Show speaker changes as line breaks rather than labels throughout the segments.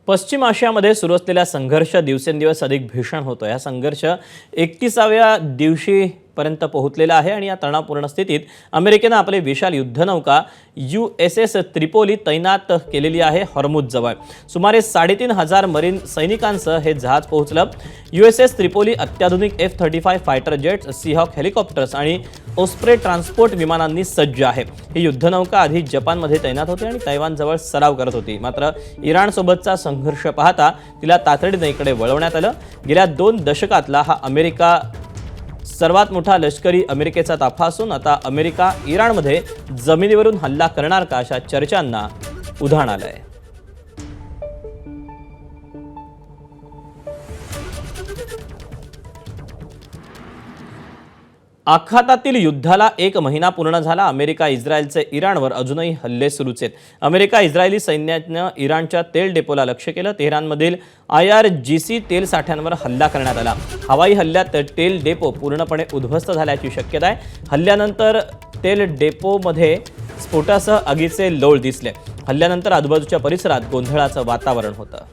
पश्चिम आशियामध्ये सुरू असलेला संघर्ष दिवसेंदिवस अधिक भीषण होतो। या संघर्ष 31व्या दिवशीपर्यंत पोहोचलेला आहे आणि या तणावपूर्ण स्थितीत अमेरिकेने आपले विशाल युद्धनौका USS त्रिपोली तैनात केलेली आहे हॉर्मुझ जवळ। सुमारे 3,500 मरीन सैनिकांसह हे जहाज पोहोचलं। USS त्रिपोली अत्याधुनिक F-35 फायटर जेट्स, सीहॉक हेलिकॉप्टर्स आणि ओस्प्रे ट्रान्सपोर्ट विमानांनी सज्ज आहे। ही युद्धनौका आधी जपानमध्ये तैनात होती आणि तैवानजवळ सराव करत होती। मात्र इराणसोबतचा संघर्ष पाहता तिला तातडीने इकडे वळवण्यात आलं। गेल्या 2 दशकातला हा अमेरिका सर्वात मोठा लष्करी अमेरिकेचा ताफा असून आता अमेरिका इराणमध्ये जमिनीवरून हल्ला करणार का अशा चर्चांना उधाण आलंय। आखातातील युद्धाला 1 महिना पूर्ण झाला। अमेरिका इस्रायलचे इराणवर अजूनही हल्ले सुरूच आहेत। अमेरिका इस्रायली सैन्याने इराणच्या तेल डेपोला लक्ष्य केलं। तेहरानमधील IRGC तेल साठ्यांवर हल्ला करण्यात आला। हवाई हल्ल्यात तेल डेपो पूर्णपणे उद्ध्वस्त झाल्याची शक्यता आहे। हल्ल्यानंतर तेल डेपोमध्ये स्फोटासह आगीचे लोळ दिसले। हल्ल्यानंतर आजूबाजूच्या परिसरात गोंधळाचं वातावरण होतं।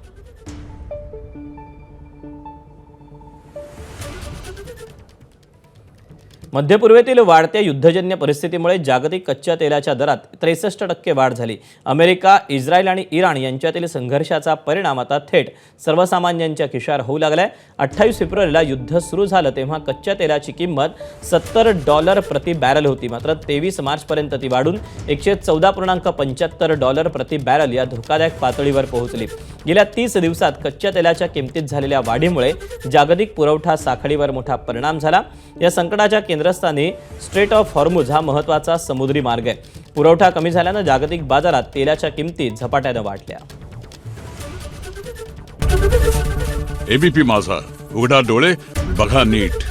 मध्य पूर्वेतील वाढत्या युद्धजन्य परिस्थितीमुळे जागतिक कच्च्या तेलाच्या दरात 63% वाढ झाली। अमेरिका, इस्रायल आणि इराण यांच्यातील संघर्षाचा परिणाम आता थेट सर्वसामान्यांच्या खिशावर होऊ लागलाय। 28 फेब्रुवारीला युद्ध सुरू झालं तेव्हा कच्च्या तेलाची किंमत $70 प्रति बॅरल होती। मात्र 23 मार्चपर्यंत ती वाढून $114.75 प्रति बॅरल या धोकादायक पातळीवर पोहोचली। गेल्या 30 दिवसात कच्च्या तेलाच्या किमतीत झालेल्या वाढीमुळे जागतिक पुरवठा साखळीवर मोठा परिणाम झाला। या संकटाच्या केंद्रस्थानी स्ट्रेट ऑफ हॉर्मुझ हा महत्त्वाचा समुद्री मार्ग आहे। पुरवठा कमी झाल्याने जागतिक बाजारात तेलाच्या किमती झपाट्याने वाढल्या।
ABP माझा, उघडा डोळे बघा नीट।